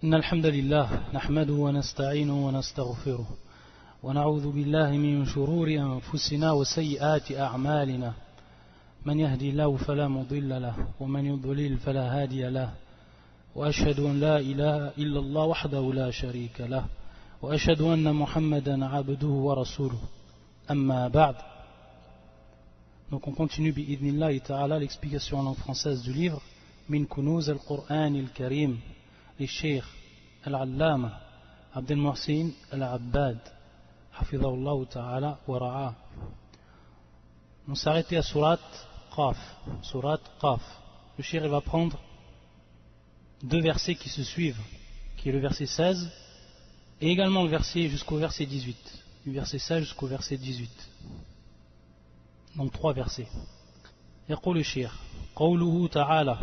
إن الحمد لله نحمده ونستعينه ونستغفره ونعوذ بالله من شرور أنفسنا وسيئات أعمالنا من يهدي الله فلا مضل له ومن يضلل فلا هادي له وأشهد أن لا إله إلا الله وحده لا شريك له وأشهد أن محمدا عبده ورسوله أما بعد. Donc on continue bi'idhnillahi ta'ala l'explication en langue française du livre Min Kunuz al-Qur'an al-Karim للشيخ العلامة عبد المحسن العباد حفظه الله تعالى ورعاه. On s'est arrêté à Surat Qaf. Le cheikh va prendre deux versets qui se suivent, qui est le verset 16 et également le verset jusqu'au verset 18, du verset 16 jusqu'au verset 18. Donc trois versets. يقول الشيخ قوله تعالى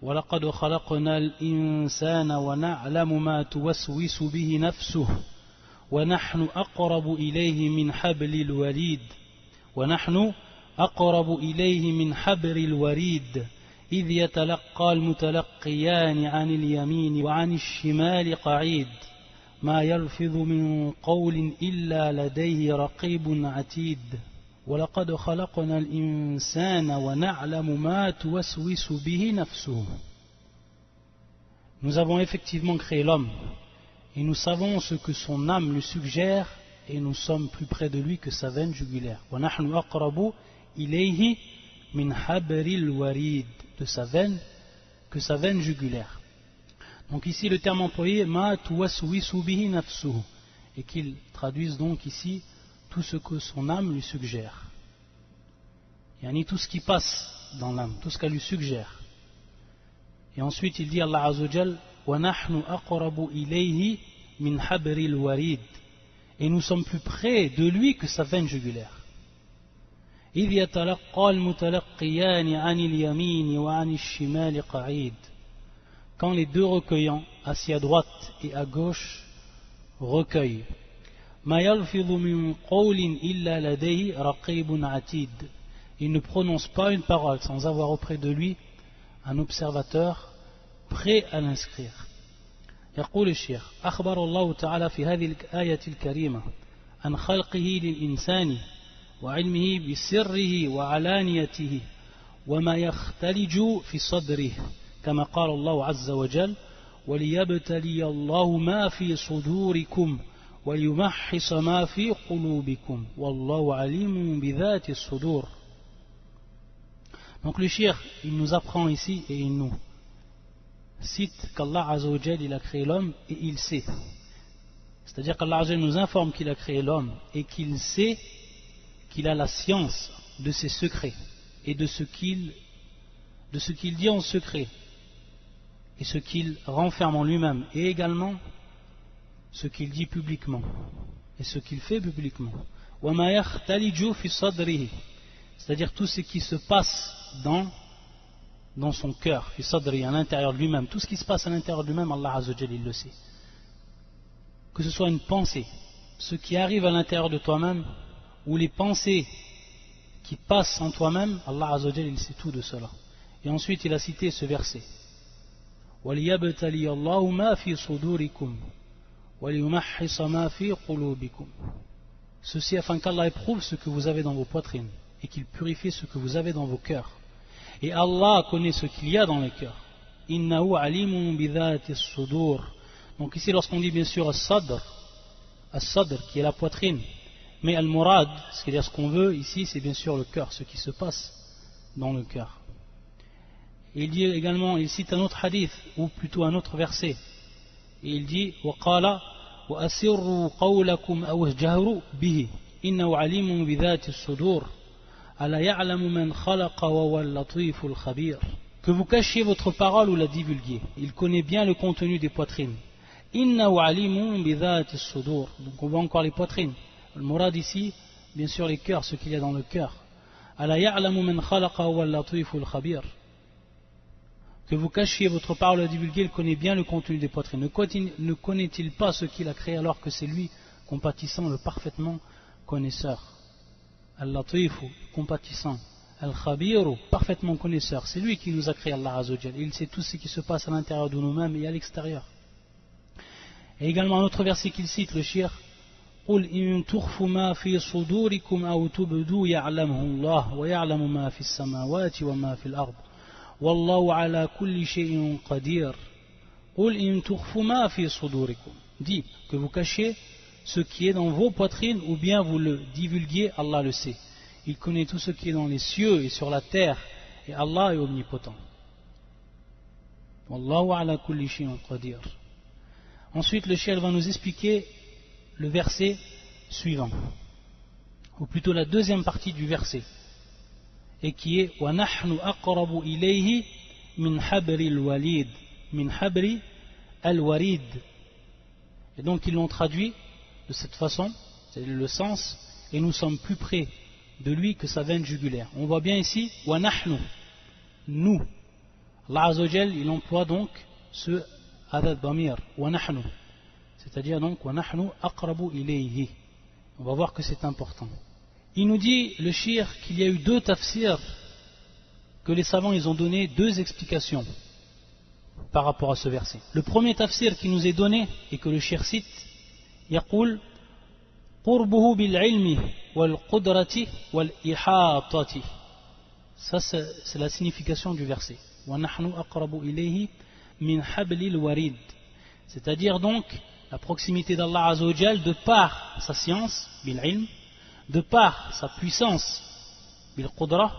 ولقد خلقنا الإنسان ونعلم ما توسوس به نفسه ونحن أقرب إليه من حبل الوريد إذ يتلقى المتلقيان عن اليمين وعن الشمال قعيد ما يلفظ من قول إلا لديه رقيب عتيد وَلَقَدْ خَلَقْنَا الْإِنسَانَ وَنَعْلَمُ مَا تُوَسْوِسُ بِهِ نَفْسُهُ. Nous avons effectivement créé l'homme et nous savons ce que son âme lui suggère et nous sommes plus près de lui que sa veine jugulaire. وَنَحْنُ أَقْرَبُ إِلَيْهِ مِنْ حَبْلِ الْوَرِيدِ, de sa veine que sa veine jugulaire. Donc ici le terme employé مَا تُوَسْوِسُ بِهِ نَفْسُهُ, et qu'ils traduisent donc ici tout ce que son âme lui suggère, yani tout ce qui passe dans l'âme, tout ce qu'elle lui suggère. Et ensuite il dit Allah Azza wa Jal وَنَحْنُ أَقْرَبُ إِلَيْهِ مِنْ حَبْلِ الْوَرِيدِ, et nous sommes plus près de lui que sa veine jugulaire. إِذْ يَتَلَقَّى الْمُتَلَقِّيَانِ عَنِ الْيَمِينِ وَعَنِ الشِّمَالِ قَعِيدٌ, quand les deux recueillants, assis à droite et à gauche, recueillent. ما يلفظ من قول إلا لديه رقيب عتيد, il ne prononce pas une parole sans avoir auprès de lui un observateur prêt à l'inscrire. يقول الشيخ أخبر الله تعالى في هذه الآية الكريمة عن خلقه للإنسان وعلمه بسره وعلانيته وما يختلج في صدره كما قال الله عز وجل وليبتلي الله ما في صدوركم وَلْيُمَحِّصَ مَا فِي قُلُوبِكُمْ وَاللَّهُ عَلِيمٌ بِذَاتِ الصُّدُورِ. Donc le cheikh, il nous apprend ici et il nous cite qu'Allah Azza wa Jal, il a créé l'homme et il sait. C'est-à-dire qu'Allah Azza wa Jal nous informe qu'il a créé l'homme et qu'il sait qu'il a la science de ses secrets et de ce qu'il dit en secret et ce qu'il renferme en lui-même, et également ce qu'il dit publiquement et ce qu'il fait publiquement. C'est-à-dire tout ce qui se passe dans son cœur, à l'intérieur de lui-même, tout ce qui se passe à l'intérieur de lui-même, Allah Azza wa Jalla, il le sait. Que ce soit une pensée, ce qui arrive à l'intérieur de toi-même, ou les pensées qui passent en toi-même, Allah Azza wa Jalla, il sait tout de cela. Et ensuite il a cité ce verset وَلِيَبْتَلِيَ اللَّهُ مَا فِي صُدُورِكُمْ وَلِيُمَحِّصَ مَا فِي قُلُوبِكُمْ. Ceci afin qu'Allah éprouve ce que vous avez dans vos poitrines et qu'il purifie ce que vous avez dans vos cœurs. Et Allah connaît ce qu'il y a dans les cœurs. إِنَّهُ عَلِيمٌ بِذَاتِ الصُّدُورِ. Donc ici lorsqu'on dit bien sûr as-sadr qui est la poitrine, mais al-murad, c'est-à-dire ce qu'on veut ici, c'est bien sûr le cœur, ce qui se passe dans le cœur. Et il dit également, il cite un autre hadith, ou plutôt un autre verset, et il dit وَقَالَ وَأَسِرُّوا قَوْلَكُمْ أَوْ اجْهَرُوا بِهِ إِنَّهُ عَلِيمٌ بِذَاتِ الصُّدُورِ أَلَا يَعْلَمُ مَنْ خَلَقَ وَهُوَ اللَّطِيفُ الْخَبِيرُ. Que vous cachiez votre parole ou la divulguiez, il connaît bien le contenu des poitrines. إِنَّهُ عَلِيمٌ بِذَاتِ الصُّدُورِ. Donc on voit encore les poitrines. Le murad ici, bien sûr les cœurs, ce qu'il y a dans le cœur. أَلَا يَعْلَمُ مَنْ خَلَقَ وَهُوَ اللَّطِيفُ الْخَبِيرُ. Que vous cachiez votre parole à divulguer, il connaît bien le contenu des poitrines. Ne connaît-il pas ce qu'il a créé alors que c'est lui, compatissant, le parfaitement connaisseur. Al-Latifu, compatissant. Al-Khabiru, parfaitement connaisseur. C'est lui qui nous a créé, Allah Azza wa Jal. Il sait tout ce qui se passe à l'intérieur de nous-mêmes et à l'extérieur. Et également un autre verset qu'il cite, le shir, قُلْ إِن تُخْفُوا مَا فِي صُدُورِكُمْ أَوْ تُبْدُوا يَعْلَمْهُ اللَّهُ وَيَعْلَمُ مَا فِي السَّمَاوَاتِ وَمَا فِي الْأَرْضِ وَاللَّهُ عَلَى كُلِّ شَيْءٍ قَدِيرٌ قُلْ إِن تُخْفُوا مَا فِي صُدُورِكُمْ. Dis que vous cachiez ce qui est dans vos poitrines ou bien vous le divulguiez, Allah le sait. Il connaît tout ce qui est dans les cieux et sur la terre et Allah est omnipotent. Wallahu ala kulli shay'in qadir. Ensuite le cheikh va nous expliquer le verset suivant, ou plutôt la deuxième partie du verset, et qui est wa nahnu aqrabu ilayhi min habri al-walid, min habri al-warid. Et donc ils l'ont traduit de cette façon, c'est le sens, et nous sommes plus près de lui que sa veine jugulaire. On voit bien ici wa nahnu, nous. Allah Azza wa Jal, il emploie donc ce adad damir wa nahnu, c'est-à-dire donc wa nahnu aqrabu ilayhi. On va voir que c'est important. Il nous dit le shir qu'il y a eu deux tafsirs, que les savants ils ont donné deux explications par rapport à ce verset. Le premier tafsir qui nous est donné et que le shir cite, yaqul qurbuhu bil ilmi wal qudrati wal ihatati. Ça c'est la signification du verset. Wa nahnu aqrabu ilayhi min hablil warid. C'est-à-dire donc la proximité d'Allah Azza wa Jal de par sa science, bil ilm, de par sa puissance, bil qudra,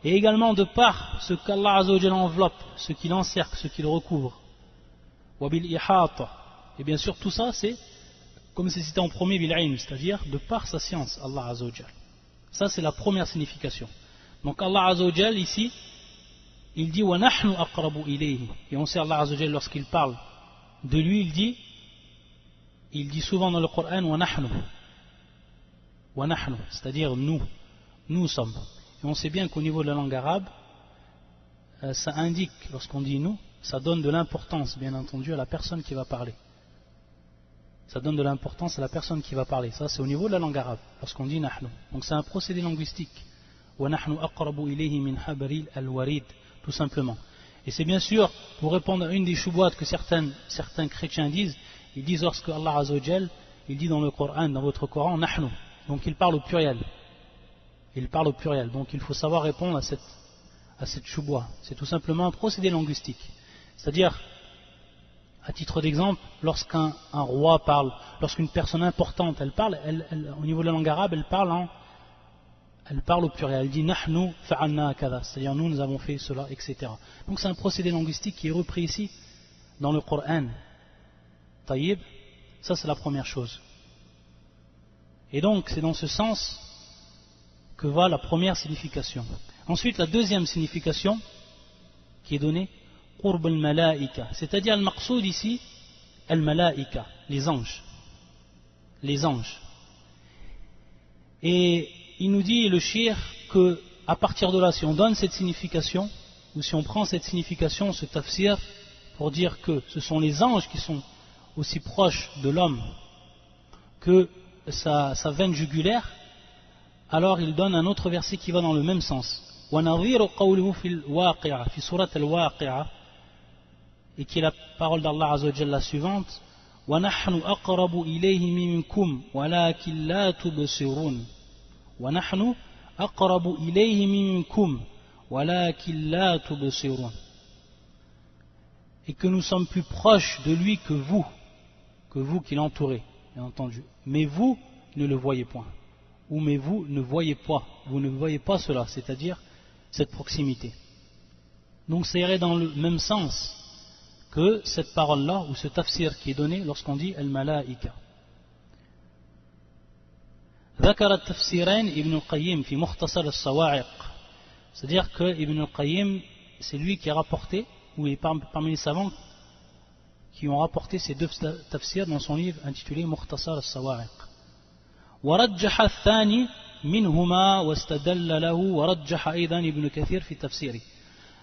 et également de par ce qu'Allah Azza wa Jal enveloppe, ce qu'il encercle, ce qu'il recouvre, wa bil ihata. Et bien sûr tout ça c'est, comme c'est cité en premier, bil ilm, c'est-à-dire de par sa science, Allah Azza wa Jal. Ça c'est la première signification. Donc Allah Azza wa Jal ici, il dit wa nahnu aqrabu ilayhi. Et on sait Allah Azza wa Jal lorsqu'il parle de lui, il dit souvent dans le Coran wa nahnu, c'est-à-dire nous sommes. Et on sait bien qu'au niveau de la langue arabe, ça indique, lorsqu'on dit nous, ça donne de l'importance bien entendu à la personne qui va parler. Ça donne de l'importance à la personne qui va parler. Ça c'est au niveau de la langue arabe, lorsqu'on dit nahnu. Donc c'est un procédé linguistique. Wa nahnu aqrabu ilayhi min habril al-warid, tout simplement. Et c'est bien sûr pour répondre à une des choubouat que certains chrétiens disent. Ils disent lorsque Allah Azza wa Jal, il dit dans le Coran, dans votre Coran, nahnu. Donc il parle au pluriel. Donc il faut savoir répondre à cette choubouat. C'est tout simplement un procédé linguistique. C'est-à-dire, à titre d'exemple, lorsqu'un roi parle, lorsqu'une personne importante elle parle, au niveau de la langue arabe, elle parle au pluriel. Elle dit nahnu fa'alna kada, c'est-à-dire nous avons fait cela, etc. Donc c'est un procédé linguistique qui est repris ici dans le Coran. Taïb, ça c'est la première chose. Et donc c'est dans ce sens que va la première signification. Ensuite la deuxième signification qui est donnée, qurb al-malaika, c'est-à-dire le maqsoud ici, al-malaika, les anges. Et il nous dit le shir que à partir de là, si on donne cette signification, ou si on prend cette signification, ce tafsir, pour dire que ce sont les anges qui sont aussi proche de l'homme que sa veine jugulaire, alors il donne un autre verset qui va dans le même sens. Et qui est la parole d'Allah Azza wa Jalla la suivante. وَنَحْنُ أَقْرَبُ إِلَيْهِ مِنْكُمْ وَلَكِنْ لَا تُبْصِرُونَ وَنَحْنُ أَقْرَبُ إِلَيْهِ مِنْكُمْ وَلَكِنْ لَا تُبْصِرُونَ. Et que nous sommes plus proches de lui que vous qui l'entourez, bien entendu. Mais vous ne le voyez point. Ou mais vous ne voyez pas cela, c'est-à-dire cette proximité. Donc ça irait dans le même sens que cette parole-là, ou ce tafsir qui est donné lorsqu'on dit al-malaika. ذكر التفسيرين ابن القيم في مختصر الصواعق. C'est-à-dire que Ibn al-Qayyim, c'est lui qui a rapporté, ou il est parmi les savants qui ont rapporté ces deux tafsirs dans son livre intitulé Mukhtasar al-Sawa'iq. ورجح الثاني منهما واستدل له ورجح أيضا ابن كثير في تفسيره.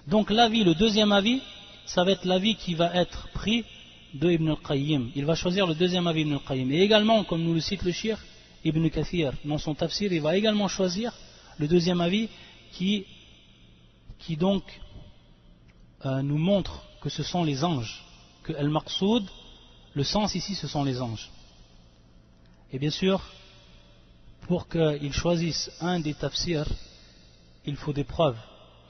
Donc l'avis, le deuxième avis, ça va être l'avis qui va être pris de Ibn al-Qayyim. Il va choisir le deuxième avis Ibn al-Qayyim. Et également, comme nous le cite le Cheikh Ibn Kathir dans son tafsir, il va également choisir le deuxième avis qui donc nous montre que ce sont les anges, que al-maqsoud Le sens ici, ce sont les anges. Et bien sûr, pour qu'ils choisissent un des tafsirs, il faut des preuves.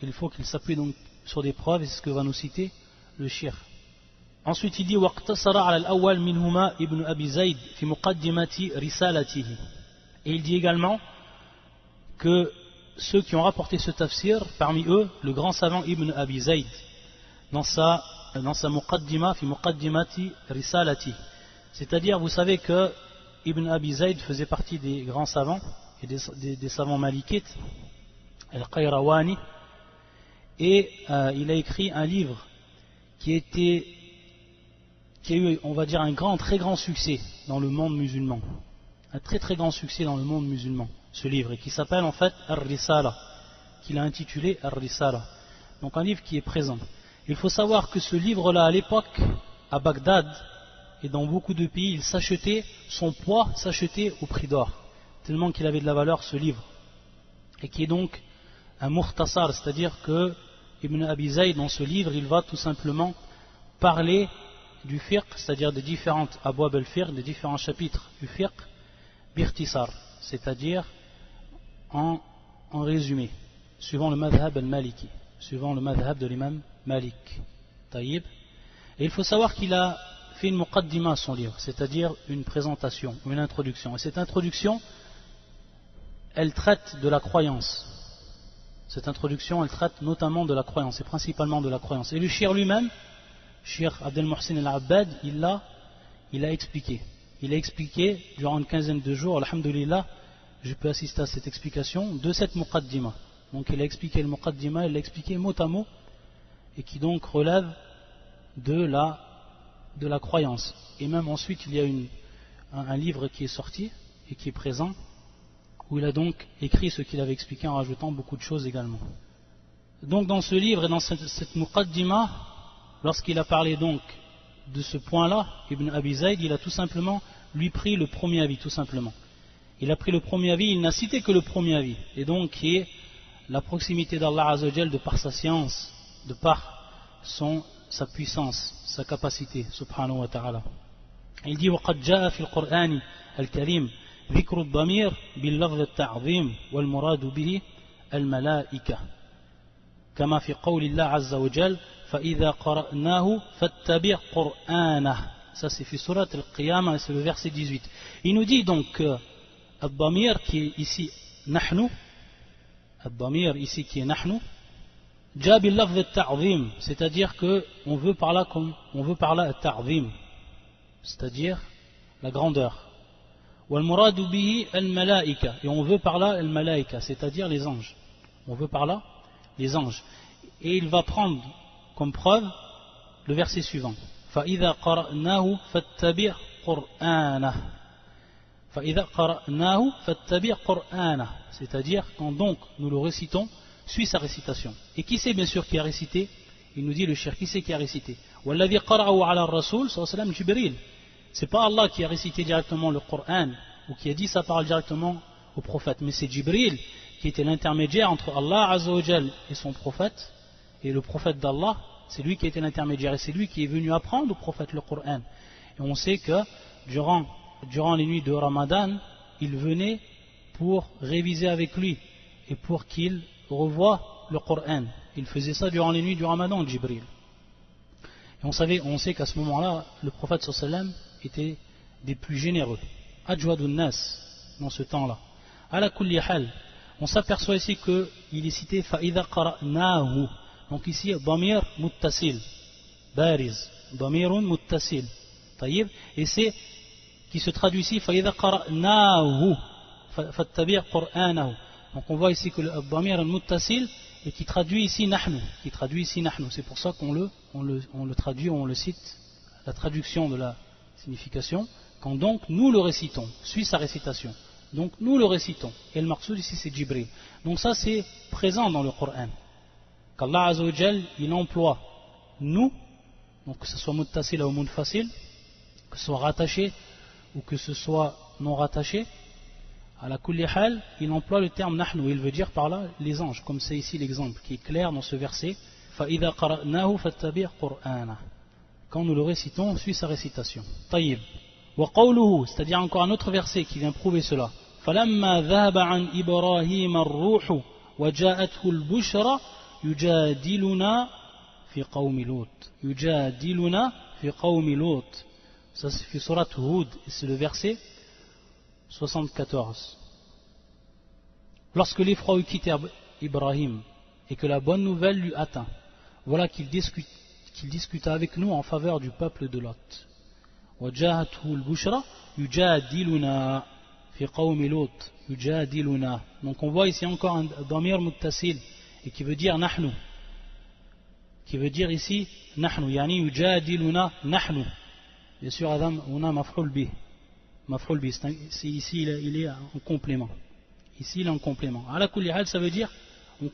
Il faut qu'ils s'appuient donc sur des preuves, et c'est ce que va nous citer le shir. Ensuite, il dit وَاقْتَصَرَ عَلَى الْأَوَّلِ مِنْهُمَا ابن أبي زيد في مقدمة رسالته. Et il dit également que ceux qui ont rapporté ce tafsir, parmi eux, le grand savant Ibn Abi Zayd, dans sa muqaddima, fi muqaddimati risalati. C'est-à-dire, vous savez que Ibn Abi Zayd faisait partie des grands savants, et des savants malikites, Al-Qayrawani, et il a écrit un livre qui a eu, on va dire, un très grand succès dans le monde musulman. Un très grand succès dans le monde musulman, ce livre, et qui s'appelle en fait Ar-Risala, qu'il a intitulé Ar-Risala. Donc un livre qui est présent. Il faut savoir que ce livre-là, à l'époque, à Bagdad, et dans beaucoup de pays, il s'achetait, son poids s'achetait au prix d'or, tellement qu'il avait de la valeur, ce livre. Et qui est donc un mukhtasar, c'est-à-dire que Ibn Abi Zayd, dans ce livre, il va tout simplement parler du fiqh, c'est-à-dire des différentes abwab al-fiqh, des différents chapitres du fiqh, birtisar, c'est-à-dire en résumé, suivant le madhab al-maliki, suivant le madhab de l'imam Malik. Taïb. Et il faut savoir qu'il a fait une muqaddima à son livre, c'est-à-dire une présentation, une introduction. Et cette introduction, elle traite de la croyance. Cette introduction, elle traite notamment de la croyance, et principalement de la croyance. Et le shir lui-même, Shir Abdel Mohsin al-Abbad, il l'a expliqué. Il a expliqué durant une quinzaine de jours, alhamdoulilah, je peux assister à cette explication, de cette muqaddima. Donc il a expliqué le muqaddima, il l'a expliqué mot à mot, et qui donc relève de la croyance. Et même ensuite, il y a un livre qui est sorti, et qui est présent, où il a donc écrit ce qu'il avait expliqué en rajoutant beaucoup de choses également. Donc dans ce livre et dans cette muqaddima, lorsqu'il a parlé donc de ce point-là, Ibn Abi Zayd, il a tout simplement lui pris le premier avis, tout simplement. Il a pris le premier avis, il n'a cité que le premier avis, et donc qui est la proximité d'Allah Azzawajal de par sa science, de par sa puissance, sa capacité, subhanahu wa ta'ala. Il dit وَقَدْ جَاءَ فِي الْقُرْآنِ الْكَرِيمِ ذِكْرُ الضَّمِيرِ بِاللَّفْظِ التَّعْظِيمِ وَالْمُرَادُ بِهِ الْمَلَائِكَةِ كما في قول الله عز وجل فإذا قرأناه فاتبع قرآنه. Ça c'est في سورة القيامة, c'est le verset 18. Il nous dit donc que الضمير qui est ici نحن, الضمير ici qui est نحن, جاء باللفظ التعظيم, c'est-à-dire que on veut par là التعظيم, c'est-à-dire la grandeur. والمراد به الملائكة, et on veut par là الملائكة, c'est-à-dire les anges. On veut par là les anges. Et il va prendre comme preuve le verset suivant. فَإِذَا قَرَأْنَاهُ فَاتَّبِعْ قُرْآنَهُ. فَإِذَا قَرَأْنَاهُ فَاتَّبِعْ قُرْآنَهُ. C'est-à-dire, quand donc nous le récitons, suit sa récitation. Et qui c'est bien sûr qui a récité? Il nous dit le shir, qui c'est qui a récité? وَالَّذِي قَرَأَهُ عَلَى الرَّسُولِ صلى الله عليه وسلم جِبْرِيل. C'est pas Allah qui a récité directement le Coran, ou qui a dit sa parole directement au prophète, mais c'est Jibril qui était l'intermédiaire entre Allah Azzawajal et son prophète, et le prophète d'Allah, c'est lui qui était l'intermédiaire, et c'est lui qui est venu apprendre au prophète le Coran. Et on sait que durant les nuits de Ramadan, il venait pour réviser avec lui, et pour qu'il revoie le Coran. Il faisait ça durant les nuits du Ramadan, Jibril. Et on sait qu'à ce moment-là, le prophète sallallahu alayhi wa sallam était des plus généreux. Ajwadun nas, dans ce temps-là. Ala kulli hal, on s'aperçoit ici qu'il est cité فَإِذَا قَرَأْنَاهُ. Donc ici, ضَمِير مُتَّصِل, bariz, ضَمِيرٌ مُتَّصِل. Et c'est qui se traduit ici فَإِذَا قَرَأْنَاهُ فَاتَّبِعْ قُرْآنَهُ. Donc on voit ici que le ضَمِير المتصل et qui traduit ici nahnu, c'est pour ça qu'on le traduit, on le cite, la traduction de la signification, quand donc nous le récitons, suit sa récitation, donc nous le récitons, et le maqsoud ici c'est Jibril. Donc ça c'est présent dans le Coran, qu'Allah Azzawajal il emploie nous, donc que ce soit muttasil ou munfasil, que ce soit rattaché ou que ce soit non rattaché, à la kulli hal, il emploie le terme nahnu, il veut dire par là les anges, comme c'est ici l'exemple qui est clair dans ce verset. فَإِذَا قَرَأْنَاهُ فَاتَّبِعْ قُرْآنَهُ. quand nous le récitons, on suit sa récitation. Taïb. Wa qawluhu, c'est-à-dire encore un autre verset qui vient prouver cela. فَلَمَّا ذَهَبَ عَنْ إِبْرَاهِيمَ الرُّوحُ وَجَاءَتْهُ الْبُشْرَى يُجَادِلُنَا فِي قَوْمِ لُوطٍ. يُجَادِلُنَا فِي قَوْمِ لُوطٍ. Ça c'est surat Hud, et c'est le verset 74. Lorsque l'effroi eut quitté Ibrahim et que la bonne nouvelle lui atteint, voilà qu'il discuta avec nous en faveur du peuple de Lot. وَجَاءَتْهُ الْبُشْرَى يُجَادِلُنَا فِي قَوْمِ لُوطٍ. يُجَادِلُنَا. Donc on voit ici encore un damir muttasil, et qui veut dire nahnu, qui veut dire ici nahnu, yani yujadiluna nahnu. Bien sûr, Adam, on a maf'ul bih. Maf'ul bih, ici il est en complément. Ici il est en complément. Ala kulli hal, ça veut dire,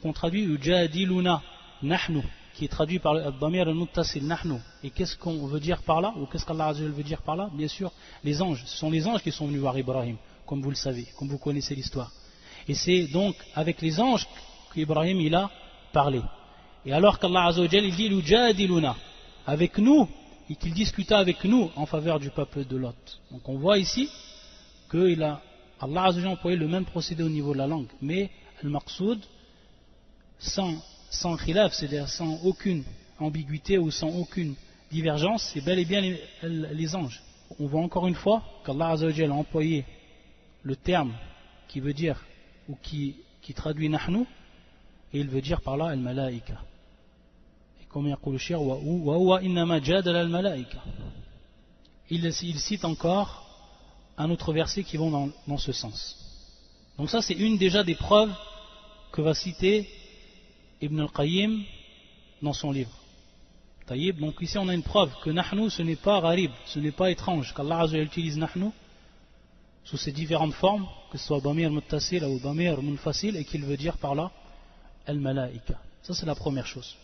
on traduit yujadiluna nahnu, qui est traduit par le damir al-muttasil nahnu. Et qu'est-ce qu'on veut dire par là, ou qu'est-ce qu'Allah Azza wa Jalla veut dire par là? Bien sûr, les anges. Ce sont les anges qui sont venus voir Ibrahim, comme vous le savez, comme vous connaissez l'histoire. Et c'est donc avec les anges qu'Ibrahim il a parlé. Et alors qu'Allah Azza wa Jalla il dit yujadiluna, avec nous, et qu'il discuta avec nous en faveur du peuple de Lot. Donc on voit ici que Allah Azza wa Jalla a employé le même procédé au niveau de la langue, mais al-maqsoud sans khilaf, c'est-à-dire sans aucune ambiguïté ou sans aucune divergence, c'est bel et bien les anges. On voit encore une fois qu'Allah Azza wa Jalla a employé le terme qui veut dire, ou qui traduit nahnu, et il veut dire par là al-malaïka. Comme yaqul le shir, wa huwa innama jadala al-malaïka. Il cite encore un autre verset qui va dans ce sens. Donc ça c'est une déjà des preuves que va citer Ibn al-Qayyim dans son livre. Taïb. Donc ici on a une preuve que nahnu ce n'est pas gharib, ce n'est pas étrange, qu'Allah Azza wa Jalla utilise nahnu sous ses différentes formes, que ce soit damir muttasil ou damir munfasil, et qu'il veut dire par là al-malaïka. Ça c'est la première chose.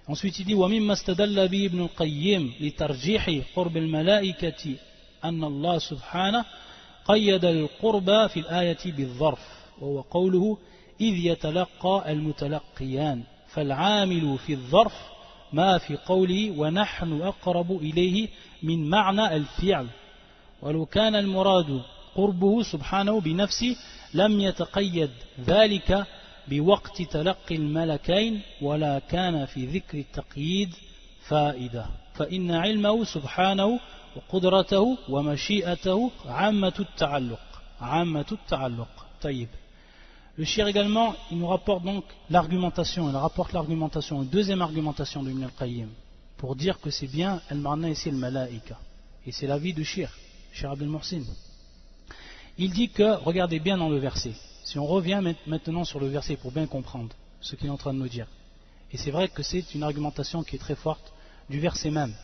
Ensuite il dit وَمِمَّا اسْتَدَلَّ بِهِ ابْنُ الْقَيِّمِ لِتَرْجِيحِ قُرْبِ الْمَلَائِكَةِ أَنَّ اللَّهَ سُبْحَانَهُ قَيَّدَ الْقُرْبَ فِي الْآيَةِ بِالظَّرْفِ وهو قوله إِذْ يَتَلَقَّى الْمُتَلَقِّيَانِ فَالْعَامِلُ فِي الظَّرْفِ ما في قوله ونحن أقرب إليه من معنى الفعل ولو كان المراد قربه سبحانه بنفسه لم يتقيد ذلك بوقت تلقي الملكين ولا كان في ذكر التقييد فائدة فإن علمه سبحانه وقدرته ومشيئته عامة التعلق طيب. Le shir également, il nous rapporte donc l'argumentation, il rapporte l'argumentation, une deuxième argumentation de Ibn al-Qayyim, pour dire que c'est bien al-marna ici al-malaïka. Et c'est l'avis de shir Abdel Mohsin. Il dit que, regardez bien dans le verset, si on revient maintenant sur le verset pour bien comprendre ce qu'il est en train de nous dire, et c'est vrai que c'est une argumentation qui est très forte du verset même.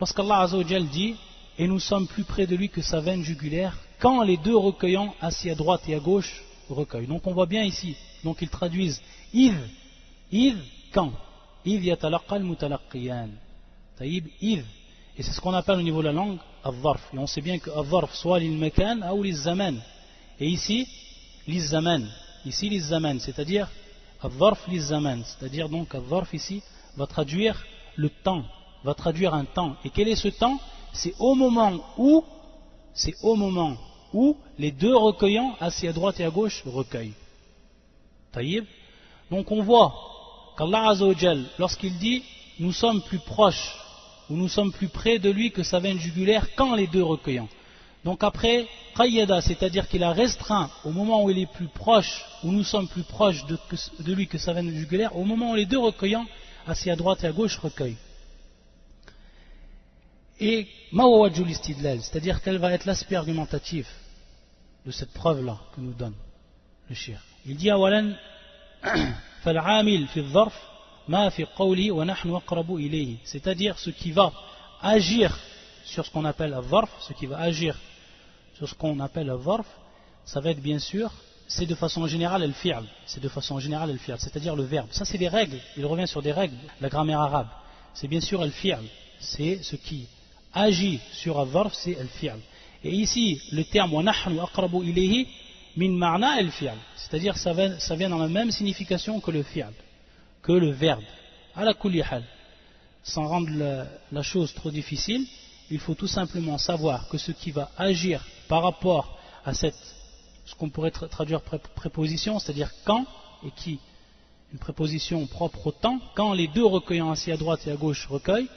Lorsqu'Allah Azza wa Jal dit, et nous sommes plus près de lui que sa veine jugulaire, quand les deux recueillants assis à droite et à gauche recueillent. Donc on voit bien ici, donc ils traduisent id quand, id yatalaqqa al-mutalaqqiyan, taïb id, et c'est ce qu'on appelle au niveau de la langue al-dharf, et on sait bien que al-dharf soit lil-makan ou lil-zaman, et ici lil-zaman, c'est-à-dire al-dharf lil-zaman, c'est-à-dire donc al-dharf ici va traduire le temps, va traduire un temps, et quel est ce temps? C'est au moment où les deux recueillants assis à droite et à gauche recueillent. Taïb. Donc on voit qu'Allah Azza wa Jal, lorsqu'il dit nous sommes plus proches ou nous sommes plus près de lui que sa veine jugulaire quand les deux recueillants. Donc après qayyada, c'est-à-dire qu'il a restreint au moment où il est plus proche, où nous sommes plus proches de lui que sa veine jugulaire, au moment où les deux recueillants assis à droite et à gauche recueillent. Et mawajul istidlal, c'est-à-dire quel va être l'aspect argumentatif de cette preuve-là que nous donne le shir. Il dit awalan fal'amil fi dharf ma fi qawli wa nahnu aqrabu ilayhi, c'est-à-dire ce qui va agir sur ce qu'on appelle al-dharf, ça va être bien sûr, c'est de façon générale al-fi'l, c'est-à-dire le verbe. Ça c'est des règles, il revient sur des règles, la grammaire arabe. C'est bien sûr al-fi'l, c'est ce qui agit sur al-dharf, c'est al-fi'l. Et ici, le terme wa nahnu aqrabu ilayhi min ma'na al-fi'l, c'est-à-dire ça vient dans la même signification que le fi'l, que le verbe. Ala kulli hal. sans rendre la chose trop difficile, il faut tout simplement savoir que ce qui va agir par rapport à ce qu'on pourrait traduire préposition, c'est-à-dire quand et qui, une préposition propre au temps, quand les deux recueillants assis à droite et à gauche recueillent,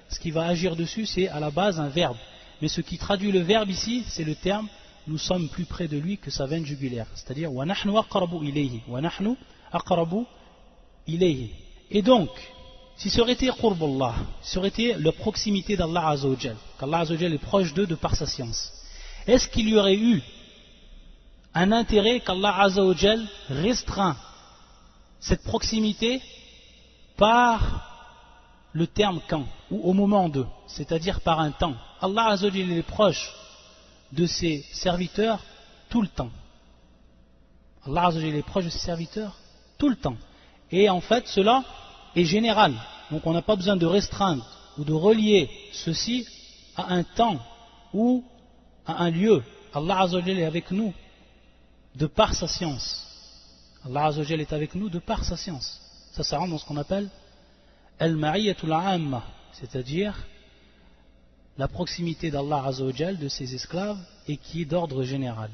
ce qui va agir dessus c'est à la base un verbe. Mais ce qui traduit le verbe ici, c'est le terme nous sommes plus près de lui que sa veine jugulaire, c'est-à-dire wa nahnu aqrabu ilayhi, wa nahnu aqrabu ilayhi. Et donc, si ça aurait été qurbullah, si ça aurait été la proximité d'Allah Azza wa Jal, qu'Allah Azza wa Jal est proche d'eux de par sa science, est-ce qu'il y aurait eu un intérêt qu'Allah Azza wa Jal restreint cette proximité par le terme quand, ou au moment de, c'est-à-dire par un temps? Allah Azza wa Jal est proche de ses serviteurs tout le temps. Allah Azza wa Jal est proche de ses serviteurs tout le temps. Et en fait, cela est général. Donc on n'a pas besoin de restreindre ou de relier ceci à un temps ou à un lieu. Allah Azza wa Jal est avec nous de par sa science. Allah Azza wa Jal est avec nous de par sa science. Ça rentre dans ce qu'on appelle al-ma'iyyatul 'amma, c'est-à-dire la proximité d'Allah Azza wa Jal de ses esclaves et qui est d'ordre général.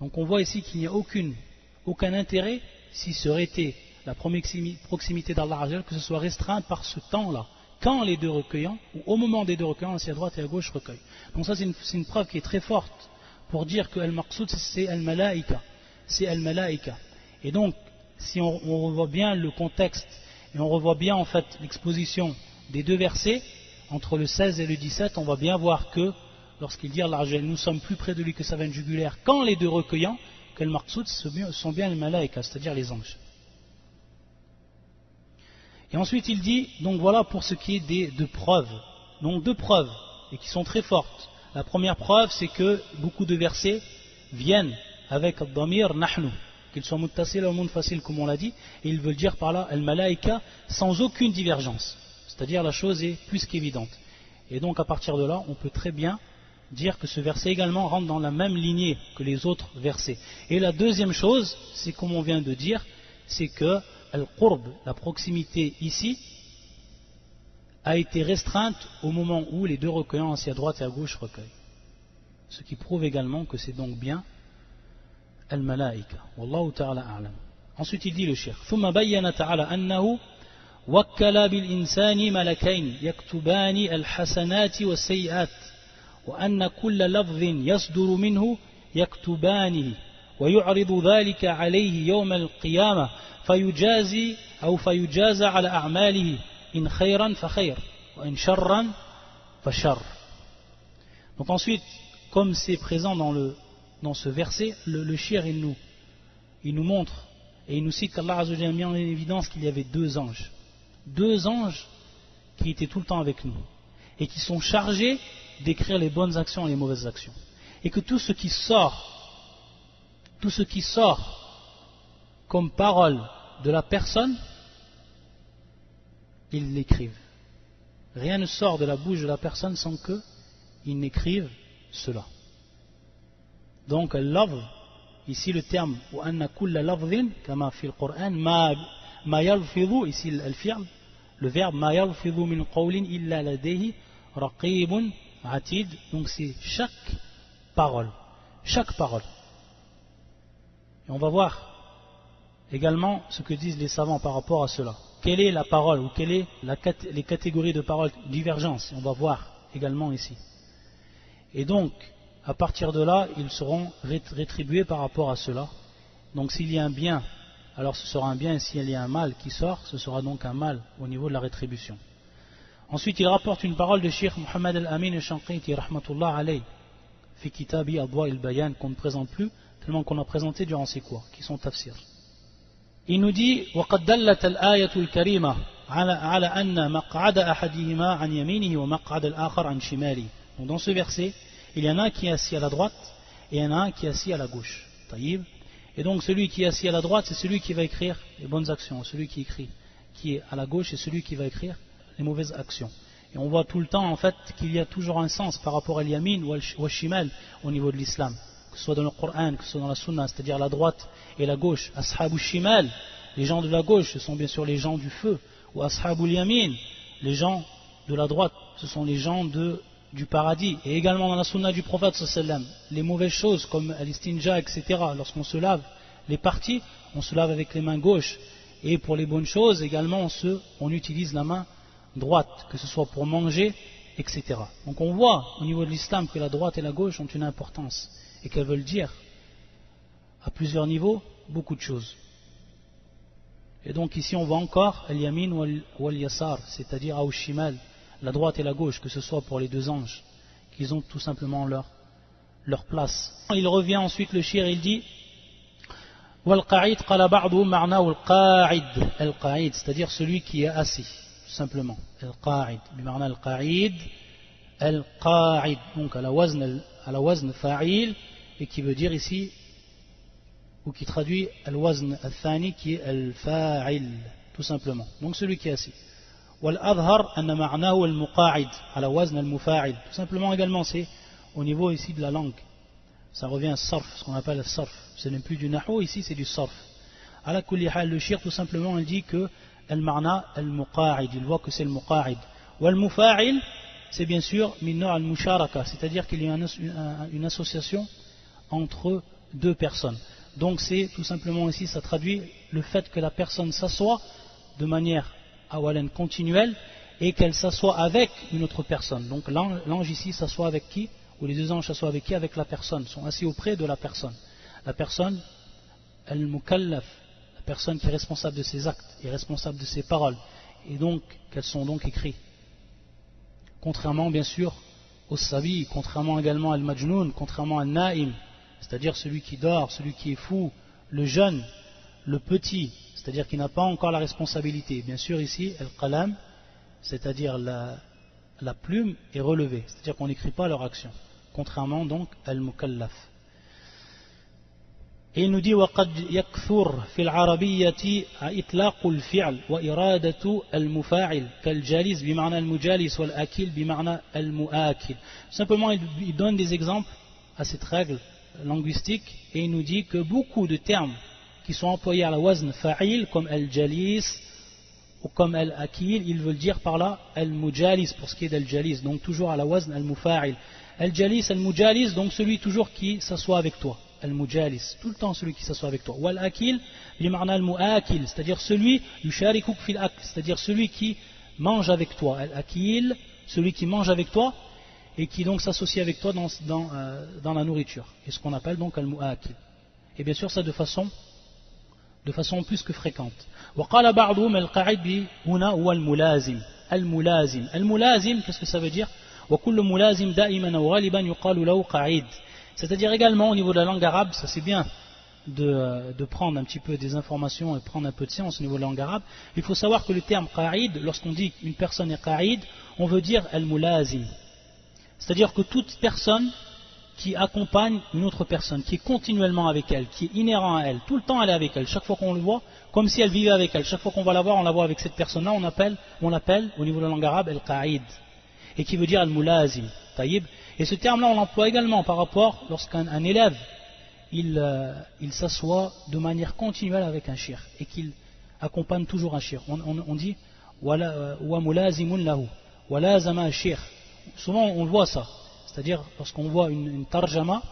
Donc on voit ici qu'il n'y a aucun intérêt si ça aurait été la proximité d'Allah Azza wa Jal que ce soit restreint par ce temps-là, quand les deux recueillants, ou au moment des deux recueillants, assis à droite et à gauche recueillent. Donc ça c'est une preuve qui est très forte pour dire que al-maqsoud c'est al-malaïka, c'est al-malaïka. Et donc si on revoit bien le contexte et on revoit bien en fait l'exposition des deux versets entre le 16 et le 17, on va bien voir que lorsqu'il dit Allah Azza wa Jal, nous sommes plus près de lui que sa veine jugulaire, quand les deux recueillants, que le maqsoud sont bien les malaïka, c'est-à-dire les anges. Et ensuite il dit, donc voilà pour ce qui est de preuves. Donc deux preuves, et qui sont très fortes. La première preuve, c'est que beaucoup de versets viennent avec al-damir nahnu, qu'ils soient muttasil ou munfasil comme on l'a dit, et ils veulent dire par là al-malaïka sans aucune divergence. C'est-à-dire la chose est plus qu'évidente. Et donc à partir de là, on peut très bien dire que ce verset également rentre dans la même lignée que les autres versets. Et la deuxième chose, c'est comme on vient de dire, c'est que al-qurb, la proximité ici, a été restreinte au moment où les deux recueillants assis à droite et à gauche recueillent. Ce qui prouve également que c'est donc bien al-malaïka. Wallahu ta'ala a'lam. Ensuite il dit le cheikh, ثم بين تعالى أنه وكل بالإنسان ملكين يكتبان الحسنات والسيئات وأن كل لفظ يصدر منه يكتبانه ويعرض ذلك عليه يوم القيامة فيجازي أو فيجازى على أعماله إن خيرا فخير وإن شرا فشر. Donc ensuite, comme c'est présent dans ce verset, le shir il nous montre et il nous cite qu'Allah Azza wa Jalla a mis en évidence qu'il y avait deux anges qui étaient tout le temps avec nous et qui sont chargés d'écrire les bonnes actions et les mauvaises actions, et que tout ce qui sort comme parole de la personne, ils l'écrivent. Rien ne sort de la bouche de la personne sans qu'ils n'écrivent cela. Donc al-lafz, ici le terme wa anna kulla lafzin kama fi al-Qur'an ma yalfidhu, ici al-fi'l, le verbe ma yalfidhu min qawlin illa ladayhi raqibun atid. Donc c'est chaque parole. Et on va voir également ce que disent les savants par rapport à cela. Quelle est la parole, ou quelles sont les catégories de paroles divergence? On va voir également ici. Et donc, à partir de là, ils seront rétribués par rapport à cela. Donc s'il y a un bien, alors ce sera un bien, et s'il y a un mal qui sort, ce sera donc un mal au niveau de la rétribution. Ensuite, il rapporte une parole de Cheikh Mohammed al-Amin al-Shanqiti, rahmatullah alayh, fi kitabi adwa il-bayan, qu'on ne présente plus, tellement qu'on a présenté durant ces cours, qui sont tafsir. Il nous dit وَقَدْ دَلَّتَ الْآيَةُ الْكَرِيمَةُ عَلَى أَنَّ مَقْعَدَ أَحَدِهِمَا عَنْ يَمِينِهِ وَمَقْعَدَ الْآخَرَ عَنْ شِمَالِهِ. Donc dans ce verset, il y en a un qui est assis à la droite et il y en a un qui est assis à la gauche. Taïb. Et donc celui qui est assis à la droite, c'est celui qui va écrire les bonnes actions. Celui qui écrit, qui est à la gauche, c'est celui qui va écrire les mauvaises actions. Et on voit tout le temps en fait qu'il y a toujours un sens par rapport à l'yamin ou al-shimal au niveau de l'islam, que ce soit dans le Coran, que ce soit dans la Sunna, c'est-à-dire la droite et la gauche. Ashabu shimal, les gens de la gauche, ce sont bien sûr les gens du feu, ou ashabu yamin, les gens de la droite, ce sont les gens du paradis. Et également dans la sunna du prophète sallam, les mauvaises choses comme l'istinja, etc. Lorsqu'on se lave les parties, on se lave avec les mains gauches. Et pour les bonnes choses également, on utilise la main droite, que ce soit pour manger, etc. Donc on voit au niveau de l'islam que la droite et la gauche ont une importance et qu'elles veulent dire à plusieurs niveaux beaucoup de choses. Et donc ici on voit encore al-yamin wal-yasar, c'est-à-dire al-shimal, la droite et la gauche, que ce soit pour les deux anges, qu'ils ont tout simplement leur place. Il revient ensuite le shir, il dit wal-qa'id qala ba'duhum ma'na wal-qa'id, al-qa'id, c'est-à-dire celui qui est assis, tout simplement. Al-qa'id, bima'na al-qa'id, al-qa'id, donc à la wazn fa'il, et qui veut dire ici, ou qui traduit al-wazn al-thani, qui est al-fa'il, tout simplement. Donc celui qui est assis. Wal-adhar anna ma'nahu al-muqa'id, à la wazn al-mufa'il. Tout simplement également, c'est au niveau ici de la langue. Ça revient à sarf, ce qu'on appelle le sarf. Ce n'est plus du nahu, ici c'est du sarf. Ala kulli hal, le shir tout simplement il dit que al-ma'na al-muqa'id, il voit que c'est le muqa'id. Wal-mufa'il, c'est bien sûr minna al-musharaka, c'est-à-dire qu'il y a une association entre deux personnes. Donc c'est tout simplement ici, ça traduit le fait que la personne s'assoit de manière awalan continuelle et qu'elle s'assoit avec une autre personne. Donc l'ange ici s'assoit avec qui? Ou les deux anges s'assoient avec qui? Avec la personne, sont assis auprès de la personne. La personne, al-mukallaf, la personne qui est responsable de ses actes, est responsable de ses paroles. Et donc, qu'elles sont donc écrites. Contrairement bien sûr au sabi, contrairement également al majnoun, contrairement al naïm, c'est-à-dire celui qui dort, celui qui est fou, le jeune, le petit, c'est-à-dire qui n'a pas encore la responsabilité. Bien sûr ici, al-qalam, c'est-à-dire la plume est relevée, c'est-à-dire qu'on n'écrit pas leur action, contrairement donc al-mukallaf. Et il nous dit وَقَدْ يَكْثُرْ فِي الْعَرَبِيَّةِ إِطْلَاقُ الْفِعْلِ وَإِرَادَةُ الْمُفَاعِلِ كَالْجَالِسِ بِمَعْنَى الْمُجَالِسِ وَالْأَكِلِ بِمَعْنَى الْمُآكِلِ. Simplement il donne des exemples à cette règle linguistique et il nous dit que beaucoup de termes qui sont employés à la wazn fa'il comme al-jalis ou comme al-akil, ils veulent dire par là al-mujalis pour ce qui est d'al-jalis, donc toujours à la wazn al-mufa'il. Al-jalis, al-mujalis, donc celui toujours qui s'assoit avec toi. Al-mujalis, tout le temps celui qui s'assoit avec toi. Ou al-akil, bimarna al-mu'akil, c'est-à-dire celui yusharikuk fil akl, c'est-à-dire celui qui mange avec toi. Al-akil, celui qui mange avec toi et qui donc s'associe avec toi dans la nourriture. Et ce qu'on appelle donc al-mu'akil. Et bien sûr ça de façon plus que fréquente. وقال بعضهم القاعد هنا هو الملازم. الملازم, qu'est-ce que ça veut dire? وكل ملازم دائما وغالبا يقال له قاعد. C'est-à-dire également au niveau de la langue arabe, ça c'est bien de prendre un petit peu des informations et prendre un peu de science au niveau de la langue arabe. Il faut savoir que le terme qa'id, lorsqu'on dit qu'une personne est qa'id, on veut dire al-mulazim. C'est-à-dire que toute personne qui accompagne une autre personne, qui est continuellement avec elle, qui est inhérent à elle, tout le temps elle est avec elle, chaque fois qu'on le voit, comme si elle vivait avec elle, chaque fois qu'on va la voir, on la voit avec cette personne-là, on l'appelle au niveau de la langue arabe al-qa'id, et qui veut dire al-mulazim, taïb. Et ce terme-là, on l'emploie également par rapport lorsqu'un élève, il s'assoit de manière continuelle avec un shir, et qu'il accompagne toujours un shir. On dit wa mulazimun lahu, wa lazama shir. Souvent on voit ça. C'est-à-dire, lorsqu'on voit une tarjama,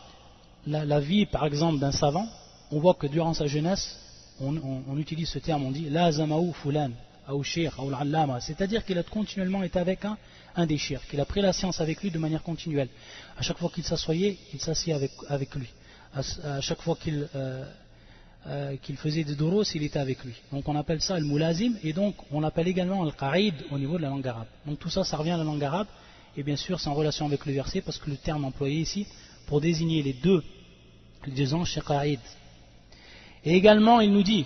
la vie par exemple d'un savant, on voit que durant sa jeunesse, on utilise ce terme, on dit la zamaou fulan, ou shir, ou l'allama, c'est-à-dire qu'il a continuellement été avec un des shirs, qu'il a pris la science avec lui de manière continuelle. À chaque fois qu'il s'assoyait, il s'assied avec lui. À chaque fois qu'il faisait des duros, il était avec lui. Donc on appelle ça le mulazim, et donc on l'appelle également le qa'id au niveau de la langue arabe. Donc tout ça, ça revient à la langue arabe. Et bien sûr, c'est en relation avec le verset, parce que le terme employé ici, pour désigner les deux anges, c'est qa'id. Et également, il nous dit,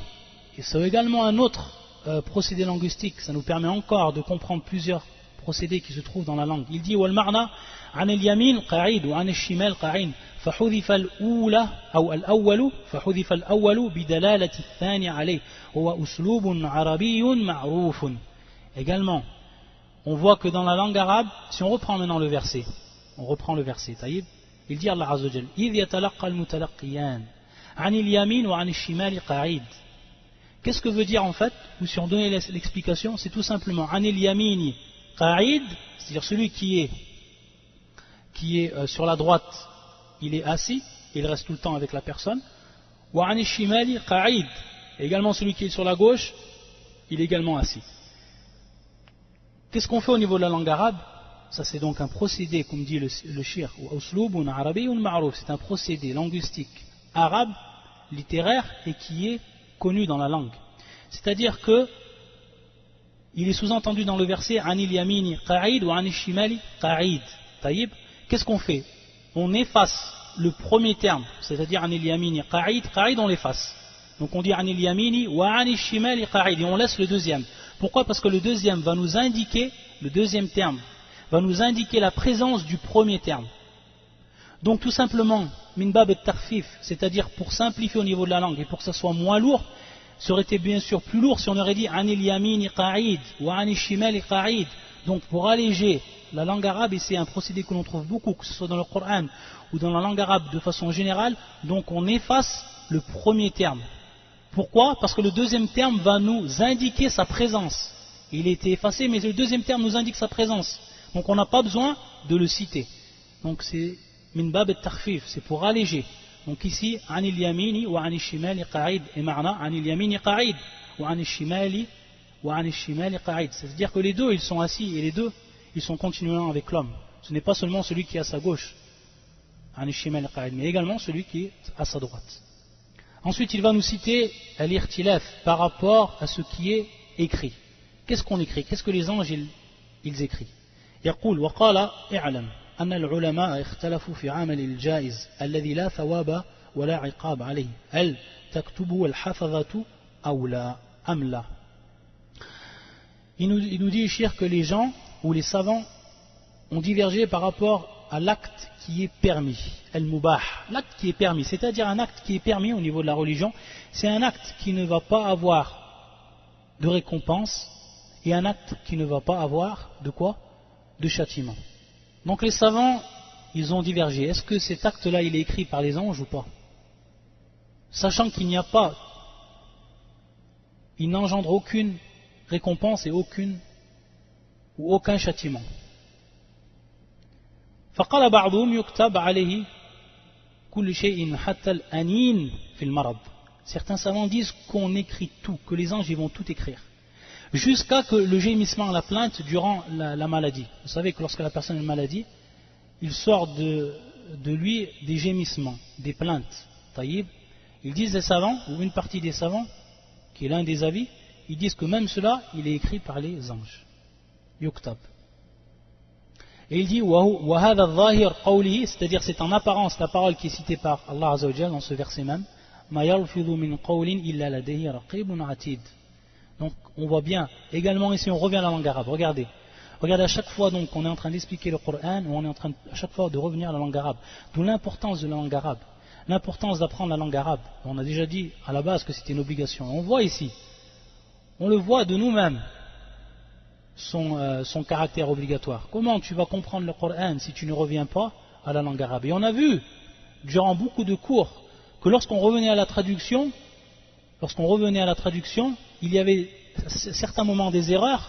et c'est également un autre procédé linguistique, ça nous permet encore de comprendre plusieurs procédés qui se trouvent dans la langue. Il dit, وَالْمَعْنَى عَنِ الْيَمِينِ قَعِيدُ وَعَنِ الشِّمَالِ قَعِيدُ فَحُذِفَ الْأُولَى أو الأول فحذف الأول بدلالة الثاني عليه هو أسلوب عربي معروف. Également, on voit que dans la langue arabe, si on reprend maintenant le verset, taïb, il dit Allah Azza wa Jal, إِذْ يَتَلَقَّى الْمُتَلَقِّيَانِ عَنِ الْيَمِينِ وَعَنِ الشِّمَالِ قَعِيدٌ. Qu'est-ce que veut dire en fait? Ou si on donnait l'explication, c'est tout simplement عَنِ الْيَمِينِ, qa'id, c'est-à-dire celui qui est sur la droite, il est assis, il reste tout le temps avec la personne. Wa 'ani shimali qa'id, également celui qui est sur la gauche, il est également assis. Qu'est-ce qu'on fait au niveau de la langue arabe? Ça c'est donc un procédé, comme dit le shir, c'est un procédé linguistique arabe, littéraire, et qui est connu dans la langue. C'est-à-dire que il est sous-entendu dans le verset Anil Yamini Qa'id ou Anil Shimali Qa'id. Taïb, qu'est-ce qu'on fait? On efface le premier terme, c'est-à-dire Anil Yamini Qa'id, Qa'id on l'efface. Donc on dit Anil Yamini ou Anil Shimali Qa'id et on laisse le deuxième. Pourquoi? Parce que le deuxième va nous indiquer, le deuxième terme va nous indiquer la présence du premier terme. Donc tout simplement, min bab at-takhfif, c'est-à-dire pour simplifier au niveau de la langue et pour que ça soit moins lourd, ça aurait été bien sûr plus lourd si on aurait dit anil yamini qa'id ou anil shimali qa'id. Donc pour alléger la langue arabe, et c'est un procédé que l'on trouve beaucoup, que ce soit dans le Coran ou dans la langue arabe de façon générale, donc on efface le premier terme. Pourquoi? Parce que le deuxième terme va nous indiquer sa présence. Il a été effacé, mais le deuxième terme nous indique sa présence. Donc on n'a pas besoin de le citer. Donc c'est min bab at-takhfif, c'est pour alléger. Donc ici, anil yamini wa anil shimali qa'id, et ma'na anil yamini qa'id wa anil shimali qa'id. C'est-à-dire que les deux ils sont assis et les deux ils sont continuellement avec l'homme. Ce n'est pas seulement celui qui est à sa gauche, anil shimali qa'id, mais également celui qui est à sa droite. Ensuite, il va nous citer al-irtilaf par rapport à ce qui est écrit. Qu'est-ce qu'on écrit? Qu'est-ce que les anges ils écrivent? يقول وقال اعلم أن العلماء اختلفوا في عمل الجائز الذي لا ثواب ولا عقاب عليه هل تكتبه الحفظة أو لا أم لا. Il nous dit Cheikh que les gens ou les savants ont divergé par rapport à l'acte qui est permis, al-mubah, l'acte qui est permis, c'est-à-dire un acte qui est permis au niveau de la religion, c'est un acte qui ne va pas avoir de récompense et un acte qui ne va pas avoir de quoi? De châtiment. Donc les savants, ils ont divergé. Est-ce que cet acte-là, il est écrit par les anges ou pas? Sachant qu'il n'y a pas, il n'engendre aucune récompense et aucun châtiment. فقال بعضهم يكتب عليه كل شيء حتى الأنين في المرض. Certains savants disent qu'on écrit tout, que les anges ils vont tout écrire. Jusqu'à que le gémissement, la plainte durant la maladie. Vous savez que lorsque la personne a une maladie, il sort de lui des gémissements, des plaintes. Taïb. Ils disent les savants, ou une partie des savants, qui est l'un des avis, ils disent que même cela, il est écrit par les anges. Yuktab. Et il dit, وَهَذَا الظَّاهِرْ قَوْلِهِ, c'est-à-dire c'est en apparence la parole qui est citée par Allah Azza wa Jalla dans ce verset même, مَا يَلْفِظُ مِنْ قَوْلٍ إِلَّا لَدَيْهِ رَقِيبٌ عَتِيدٌ. Donc on voit bien, également ici on revient à la langue arabe, regardez à chaque fois donc on est en train d'expliquer le Coran, on est en train à chaque fois de revenir à la langue arabe, d'où l'importance de la langue arabe, l'importance d'apprendre la langue arabe. On a déjà dit à la base que c'était une obligation, on voit ici, on le voit de nous-mêmes, son caractère obligatoire. Comment tu vas comprendre le Coran si tu ne reviens pas à la langue arabe? Et on a vu, durant beaucoup de cours, que lorsqu'on revenait à la traduction, il y avait à certains moments des erreurs,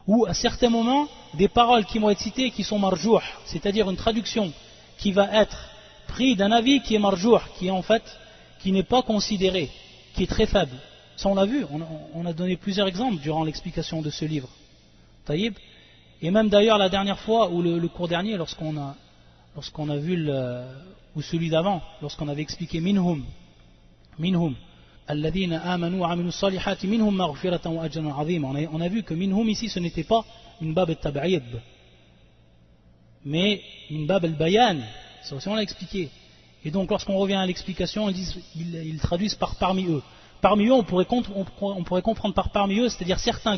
ou à certains moments des paroles qui vont être citées qui sont marjouh, c'est-à-dire une traduction qui va être prise d'un avis qui est marjouh, qui n'est pas considéré, qui est très faible. Ça on l'a vu, on a donné plusieurs exemples durant l'explication de ce livre. Taïb. Et même d'ailleurs la dernière fois, ou le cours dernier, lorsqu'on a vu ou celui d'avant, lorsqu'on avait expliqué minhum, alladhina amanu wa amilus salihati minhum maghfiratan wa ajran 'azima. On a vu que minhum ici ce n'était pas min bab al-tab'id, mais min bab al-bayan. Ça aussi on l'a expliqué. Et donc lorsqu'on revient à l'explication, ils traduisent par parmi eux. Parmi eux, on pourrait comprendre par parmi eux, c'est-à-dire certains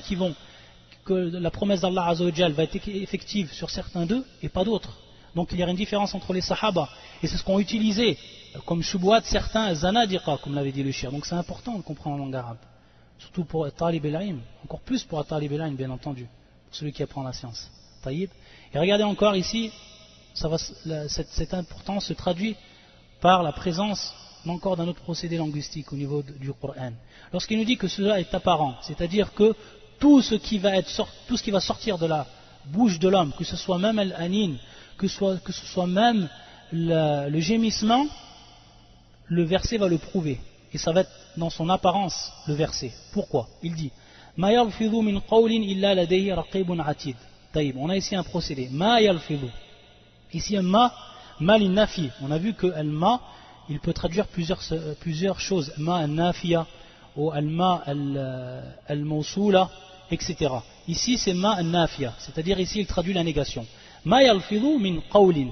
que la promesse d'Allah Azza wa Jal va être effective sur certains d'eux et pas d'autres. Donc il y a une différence entre les sahaba, et c'est ce qu'ont utilisé comme shubuhat certains zanadiqa, comme l'avait dit le shir. Donc c'est important de comprendre la langue arabe, surtout pour talib el-ilm, encore plus pour talib el-ilm bien entendu, pour celui qui apprend la science. Taïb. Et regardez encore ici, cette importance se traduit par la présence encore d'un autre procédé linguistique au niveau du Coran. Lorsqu'il nous dit que cela est apparent, c'est-à-dire que tout ce qui va sortir de la bouche de l'homme, que ce soit même al-anin, que ce soit même le gémissement, le verset va le prouver. Et ça va être dans son apparence le verset. Pourquoi? Il dit Ma yalfidhu min qawlin illa ladayhi raqibun atid. Taïb, on a ici un procédé. Ma yalfidhu. Ici un ma l'inafi. On a vu que al-ma, il peut traduire plusieurs choses. Ma al-nafiya ou al-ma al-mawsoula, etc. Ici c'est ma al-nafiya, c'est-à-dire ici il traduit la négation. Ma yalfidhu min qawlin.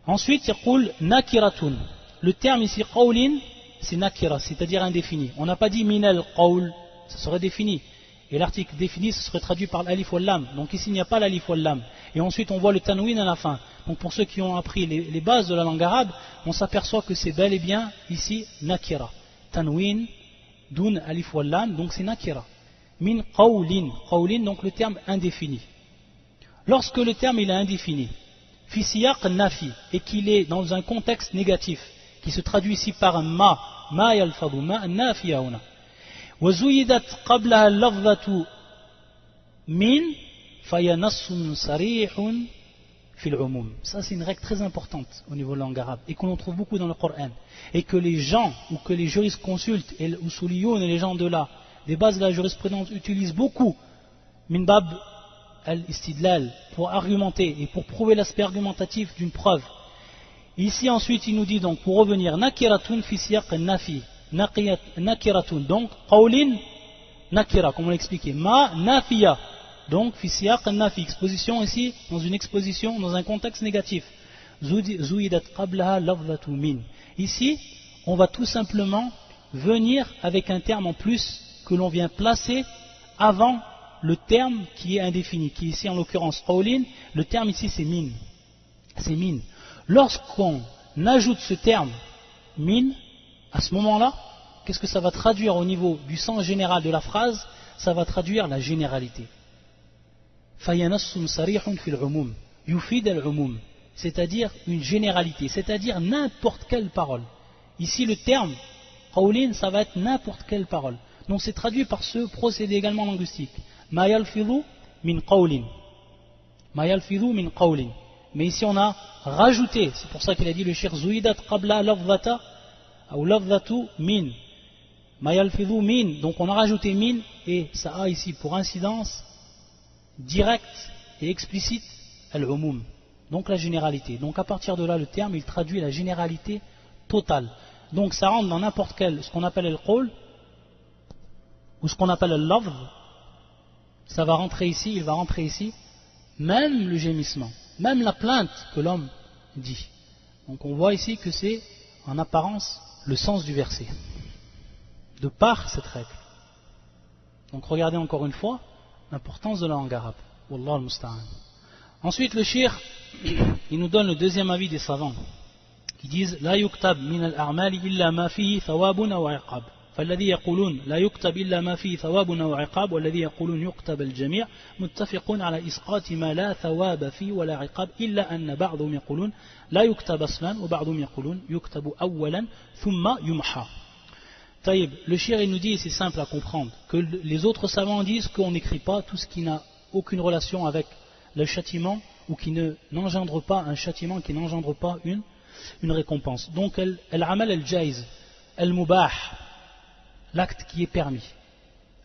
Ensuite il dit nakiratun. Le terme ici qawlin, c'est nakira, c'est-à-dire indéfini. On n'a pas dit min al-qawl, ça serait défini. Et l'article défini, ce serait traduit par l'alif ou l'lam. Donc ici, il n'y a pas l'alif ou l'lam. Et ensuite, on voit le tanwin à la fin. Donc pour ceux qui ont appris les bases de la langue arabe, on s'aperçoit que c'est bel et bien ici nakira. Tanwin, dun, alif ou l'lam, donc c'est nakira. Min qawlin. Qawlin, donc le terme indéfini. Lorsque le terme il est indéfini, fi siyaq nafi, et qu'il est dans un contexte négatif, qui se traduit ici par un ma yalfadhu, ma nafiya huna. وزيدت قبلها اللفظة من فهي نص صريح في العموم. Ça c'est une règle très importante au niveau de la langue arabe et que l'on trouve beaucoup dans le Coran et que les gens ou que les jurisconsultes et les usuliyoun et les gens de là des bases de la jurisprudence utilisent beaucoup min bab al-istidlal pour argumenter et pour prouver l'aspect argumentatif d'une preuve. Ici ensuite il nous dit donc pour revenir nakiratun fi siyaq nafi. Nakiratun, donc qawlin nakira, comme on l'a expliqué, ma nafiya, donc fi siyaq nafi, exposition ici dans une exposition dans un contexte négatif. Zuidat qablaha lafzatu min. Ici on va tout simplement venir avec un terme en plus que l'on vient placer avant le terme qui est indéfini, qui est ici en l'occurrence qawlin. Le terme ici c'est min, c'est min. Lorsqu'on ajoute ce terme min, à ce moment-là, qu'est-ce que ça va traduire au niveau du sens général de la phrase? Ça va traduire la généralité. C'est-à-dire une généralité, c'est-à-dire n'importe quelle parole. Ici le terme qawlin, ça va être n'importe quelle parole. Donc c'est traduit par ce procédé également linguistique. Ma yalfidhu min qawlin. Ma yalfidhu min qawlin. Mais ici on a rajouté, c'est pour ça qu'il a dit le cheikh zuidat qabla lafzata ou lafzatu min. Ma yalfidhu min. Donc on a rajouté min et ça a ici pour incidence directe et explicite al-umum. Donc la généralité. Donc à partir de là le terme il traduit la généralité totale. Donc ça rentre dans n'importe quel, ce qu'on appelle al-qawl ou ce qu'on appelle al-lafz. Ça va rentrer ici, il va rentrer ici, même le gémissement, même la plainte que l'homme dit. Donc on voit ici que c'est en apparence le sens du verset, de par cette règle. Donc regardez encore une fois l'importance de la langue arabe. Wallah al-musta'an. Ensuite le shir, il nous donne le deuxième avis des savants, qui disent La yuktab min al-a'mali illa ma fihi thawabun aw iqab. فالذي يقولون لا يكتب إلا ما فيه ثواب أو عقاب والذي يقولون يكتب الجميع متفقون على إسقاط ما لا ثواب فيه ولا عقاب إلا أن بعضهم يقولون لا يكتب أصلا وبعضهم يقولون يكتب أولا ثم يمحى. طيب, le shir il nous dit, et c'est simple à comprendre, que les autres savants disent qu'on n'écrit pas tout ce qui n'a aucune relation avec le châtiment ou qui n'engendre pas un châtiment, qui n'engendre pas une récompense. Donc al-amal al-jaiz, al-mubah, l'acte qui est permis.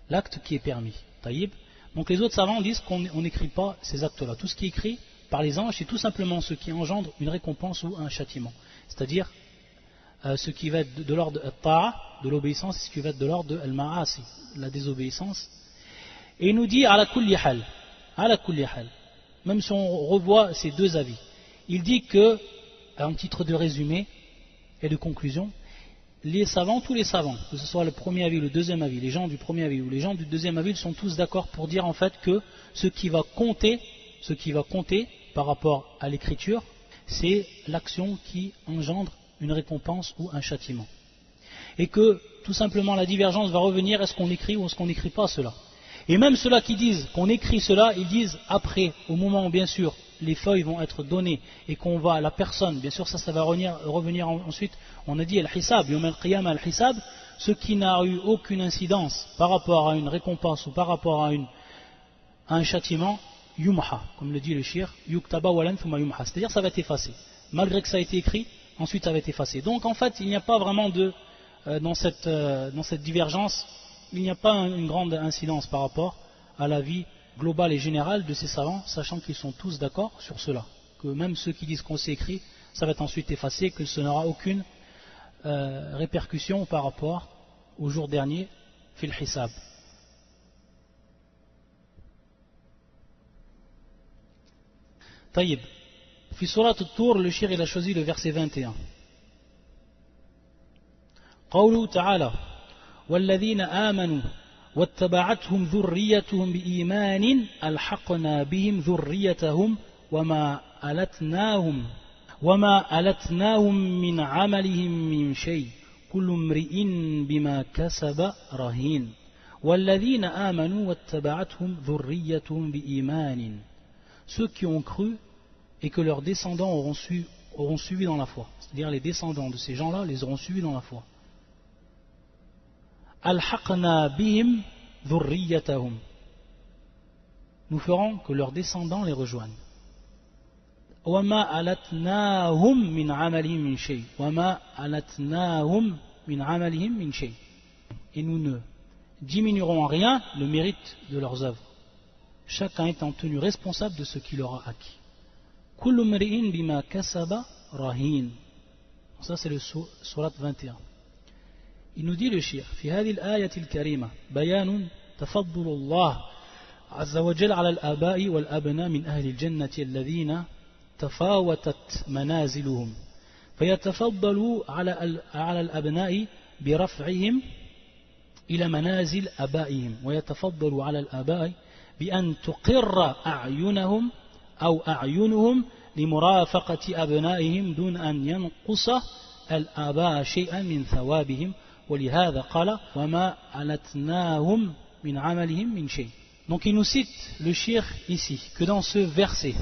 L'acte qui est permis. Taïb. Donc les autres savants disent qu'on n'écrit pas ces actes-là. Tout ce qui est écrit par les anges, c'est tout simplement ce qui engendre une récompense ou un châtiment. C'est-à-dire ce qui va être de l'ordre de ta'a, de l'obéissance, et ce qui va être de l'ordre de al-ma'asi, la désobéissance. Et il nous dit ala kulli hal, même si on revoit ces deux avis, il dit que, en titre de résumé et de conclusion, les savants, tous les savants, que ce soit le premier avis, le deuxième avis, les gens du premier avis ou les gens du deuxième avis, sont tous d'accord pour dire en fait que ce qui va compter par rapport à l'écriture, c'est l'action qui engendre une récompense ou un châtiment. Et que tout simplement la divergence va revenir, est-ce qu'on écrit ou est-ce qu'on n'écrit pas cela. Et même ceux-là qui disent qu'on écrit cela, ils disent après, au moment où bien sûr les feuilles vont être données et qu'on va à la personne, bien sûr ça va revenir ensuite, on a dit al-hisab, yawm al-qiyamah al-hisab, ce qui n'a eu aucune incidence par rapport à une récompense ou par rapport à un châtiment, yumha, comme le dit le shir, yuktaba walan thumma yumha, c'est-à-dire ça va être effacé. Malgré que ça a été écrit, ensuite ça va être effacé. Donc en fait, il n'y a pas vraiment dans cette divergence, il n'y a pas une grande incidence par rapport à la vie globale et générale de ces savants, sachant qu'ils sont tous d'accord sur cela. Que même ceux qui disent qu'on s'est écrit, ça va être ensuite effacé, que ce n'aura aucune répercussion par rapport au jour dernier, fil hisab. Taïb. Fi surat al-Tur, le shir il a choisi le verset 21. قوله تعالى والذين آمنوا واتبعتهم ذريتهم بإيمان ألحقنا بهم ذريتهم وما ألتناهم من عملهم من شيء كل امرئ بما كسب رهين والذين آمنوا واتبعتهم ذريتهم بإيمان ceux qui ont cru et que leurs descendants auront suivi dans la foi, c'est-à-dire les descendants de ces gens-là les auront suivis dans la foi. Al-haqna bihim dhurriyatahum. Nous ferons que leurs descendants les rejoignent. Wama alatnahum min amalihim min shay. Wama alatnahum min amalihim min shay. Et nous ne diminuerons en rien le mérite de leurs œuvres, chacun étant tenu responsable de ce qu'il aura acquis. Kullu mri'in bima kasaba rahin. Ça c'est le surat 21. Il nous dit le shir, في هذه الآية الكريمة بيان تفضل الله عز وجل على الآباء والأبناء من أهل الجنة الذين تفاوتت منازلهم فيتفضلوا على الأبناء برفعهم إلى منازل أبائهم ويتفضلوا على الآباء بأن تقر أعينهم أو أعينهم لمرافقة أبنائهم دون أن ينقص الآباء شيئا من ثوابهم ولهذا قال وما ألتناهم من عملهم من شيء. Donc il nous cite le shir ici que dans ce verset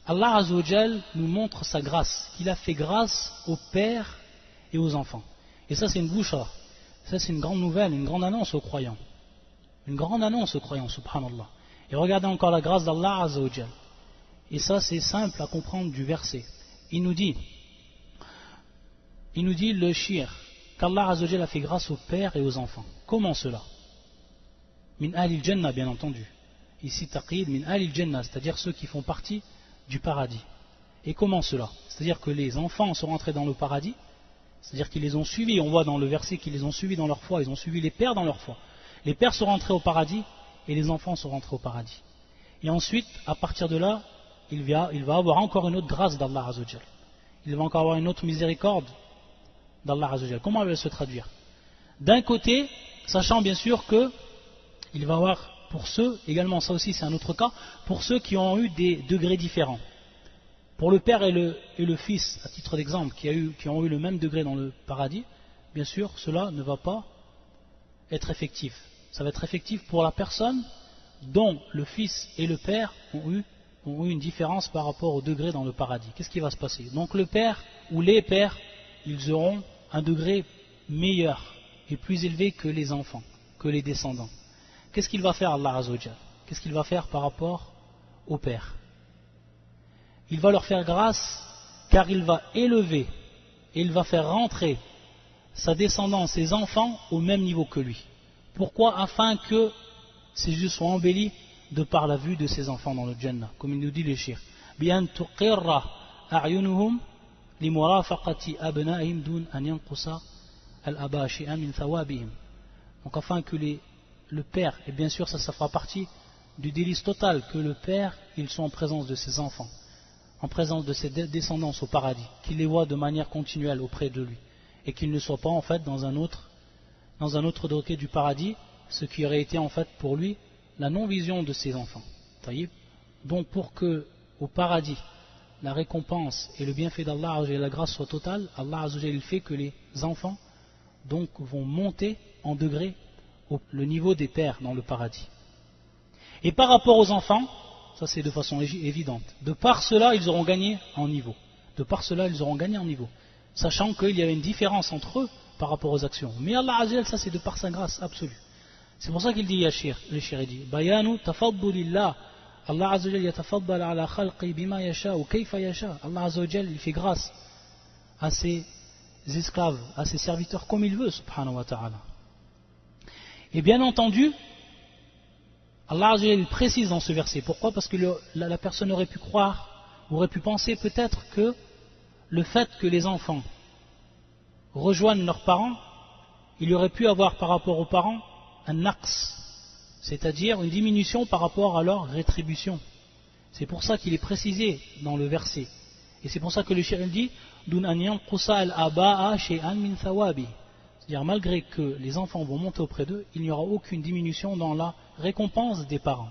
Allah Azza wa Jal nous montre sa grâce, qu'il a fait grâce aux pères et aux enfants. Et ça c'est une bouchra, ça c'est une grande nouvelle, une grande annonce aux croyants. Une grande annonce aux croyants, subhanallah. Et regardez encore la grâce d'Allah Azza wa Jal. Et ça c'est simple à comprendre du verset. Il nous dit le shir qu'Allah Azza wa Jal a fait grâce aux pères et aux enfants. Comment cela? Min ahlil jannah, bien entendu. Ici taqid min ahlil jannah, c'est-à-dire ceux qui font partie du paradis. Et comment cela? C'est-à-dire que les enfants sont rentrés dans le paradis, c'est-à-dire qu'ils les ont suivis. On voit dans le verset qu'ils les ont suivis dans leur foi, ils ont suivi les pères dans leur foi. Les pères sont rentrés au paradis et les enfants sont rentrés au paradis. Et ensuite, à partir de là, il va avoir encore une autre grâce d'Allah Azza wa Jal. Il va encore avoir une autre miséricorde d'Allah Azza wa Jal. Comment elle va se traduire? D'un côté, sachant bien sûr que il va avoir pour ceux, également ça aussi c'est un autre cas, pour ceux qui ont eu des degrés différents. Pour le père et le fils, à titre d'exemple, qui ont eu le même degré dans le paradis, bien sûr cela ne va pas être effectif. Ça va être effectif pour la personne dont le fils et le père ont eu une différence par rapport au degré dans le paradis. Qu'est-ce qui va se passer? Donc le père ou les pères, ils auront un degré meilleur et plus élevé que les enfants, que les descendants. Qu'est-ce qu'il va faire Allah Azza wa Jal? Qu'est-ce qu'il va faire par rapport au père? Il va leur faire grâce car il va élever et il va faire rentrer sa descendance, ses enfants au même niveau que lui. Pourquoi? Afin que ses yeux soient embellis de par la vue de ses enfants dans le Jannah, comme il nous dit le shir. Bien tuqirra a'yunuhum limurafaqati abna'ihim dun an yanqusa al-aba shay'an min thawabihim. Donc afin que le père, et bien sûr ça fera partie du délice total, que le père, ils sont en présence de ses enfants, en présence de ses descendants au paradis, qu'il les voit de manière continuelle auprès de lui, et qu'il ne soit pas en fait dans un autre degré du paradis, ce qui aurait été en fait pour lui la non-vision de ses enfants. Donc pour que au paradis la récompense et le bienfait d'Allah et la grâce soient totales, Allah il fait que les enfants donc vont monter en degré le niveau des pères dans le paradis. Et par rapport aux enfants, ça c'est de façon évidente, de par cela ils auront gagné en niveau. De par cela ils auront gagné en niveau. sachant qu'il y avait une différence entre eux par rapport aux actions. Mais Allah Azza wa Jal, ça c'est de par sa grâce absolue. C'est pour ça qu'il dit Yashir, le shir dit Bayanu tafaddulillah. Allah Azza wa Jal yatafaddal ala khalqi bima yasha ou kayfa yasha. Allah Azza wa Jal, il fait grâce à ses esclaves, à ses serviteurs comme il veut, subhanahu wa ta'ala. Et bien entendu, Allah Azza wa Jal précise dans ce verset. Pourquoi? Parce que la personne aurait pu croire, aurait pu penser peut-être que le fait que les enfants rejoignent leurs parents, il y aurait pu avoir par rapport aux parents un naqs, c'est-à-dire une diminution par rapport à leur rétribution. C'est pour ça qu'il est précisé dans le verset. Et c'est pour ça que le shir dit c'est-à-dire malgré que les enfants vont monter auprès d'eux, il n'y aura aucune diminution dans la récompense des parents,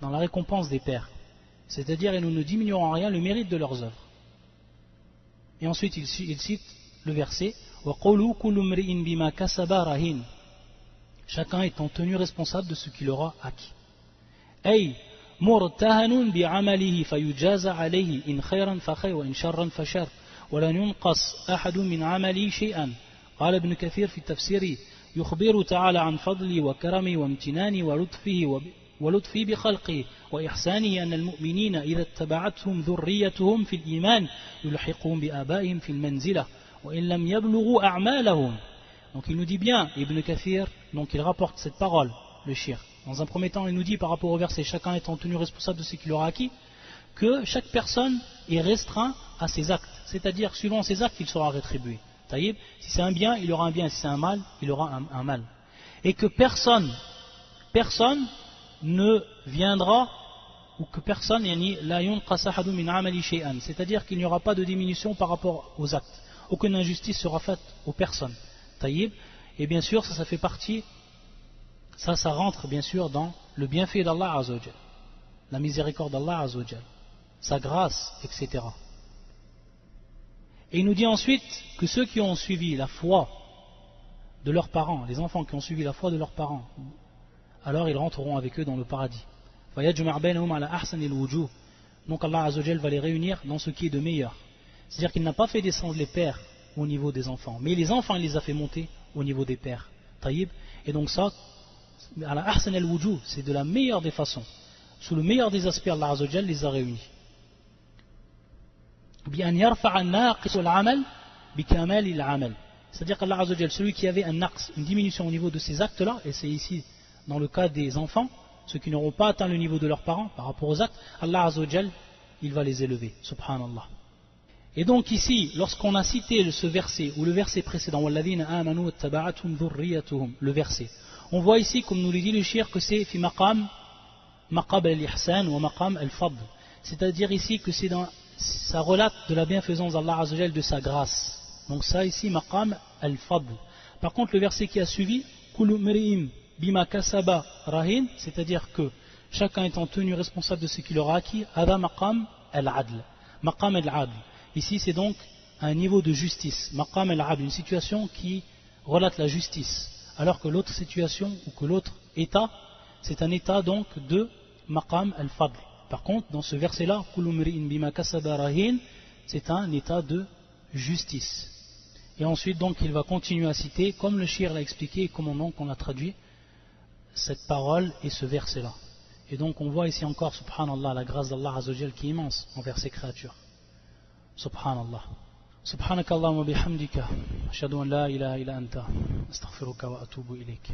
dans la récompense des pères. C'est-à-dire ils ne diminueront en rien le mérite de leurs œuvres. Et ensuite il cite le verset chacun étant tenu responsable de ce qu'il aura acquis. Ay مرتهن بعمله فيجازى عليه إن خيرا فخير وإن شرا فشر ولن ينقص أحد من عمله شيئا. قال ابن كثير في تفسيره يخبر تعالى عن فضله وكرمه وامتنانه ولطفه بخلقه وإحسانه أن المؤمنين إذا اتبعتهم ذريتهم في الإيمان يلحقهم بآبائهم في المنزلة وإن لم يبلغوا أعمالهم. Donc il nous dit bien, Ibn Kathir, donc il rapporte cette parole, le shir. Dans un premier temps, il nous dit par rapport au verset, chacun étant tenu responsable de ce qu'il aura acquis, que chaque personne est restreint à ses actes. C'est-à-dire, suivant ses actes, il sera rétribué. Taïb, si c'est un bien, il aura un bien. Si c'est un mal, il aura un mal. Et que personne ne viendra, ou que personne, c'est-à-dire qu'il n'y aura pas de diminution par rapport aux actes. Aucune injustice sera faite aux personnes. Taïb, et bien sûr, ça fait partie, ça rentre bien sûr dans le bienfait d'Allah Azza wa Jal, la miséricorde d'Allah Azza wa Jal, sa grâce, etc. Et il nous dit ensuite que ceux qui ont suivi la foi de leurs parents, les enfants qui ont suivi la foi de leurs parents, alors ils rentreront avec eux dans le paradis. Donc Allah Azza wa Jal va les réunir dans ce qui est de meilleur. C'est-à-dire qu'il n'a pas fait descendre les pères au niveau des enfants, mais les enfants il les a fait monter au niveau des pères. Taïb. Et donc ça, c'est de la meilleure des façons, sous le meilleur des aspects, Allah Azza wa Jal les a réunis. C'est-à-dire qu'Allah Azza wa Jal, celui qui avait un naqs, une diminution au niveau de ces actes-là, et c'est ici dans le cas des enfants, ceux qui n'auront pas atteint le niveau de leurs parents par rapport aux actes, Allah Azza wa Jal, il va les élever, subhanallah. Et donc ici, lorsqu'on a cité ce verset, ou le verset précédent, le verset, on voit ici, comme nous le dit le shir, que c'est fi maqam al-ihsan wa maqam al-fadl. C'est-à-dire ici que ça relate de la bienfaisance d'Allah Azza wa Jal, de sa grâce. Donc ça ici, maqam al-fadl. Par contre, le verset qui a suivi, kullu mri'in bima kasaba rahin, c'est-à-dire que chacun étant tenu responsable de ce qu'il aura acquis, hada maqam al-adl. Maqam al-adl. Ici, c'est donc un niveau de justice. Maqam al-adl, une situation qui relate la justice. Alors que l'autre situation, ou que l'autre état, c'est un état donc de maqam al-fadl. Par contre, dans ce verset-là, kullu mri'in bima kasaba rahin, c'est un état de justice. Et ensuite, donc, il va continuer à citer, comme le shir l'a expliqué, et comme donc on l'a traduit, cette parole et ce verset-là. Et donc, on voit ici encore, subhanallah, la grâce d'Allah Azza wa Jal qui est immense envers ses créatures. Subhanallah. Subhanakallahumma bihamdika. Ashhadu an la ilaha illa anta. Astaghfiruka wa atubu ilayk.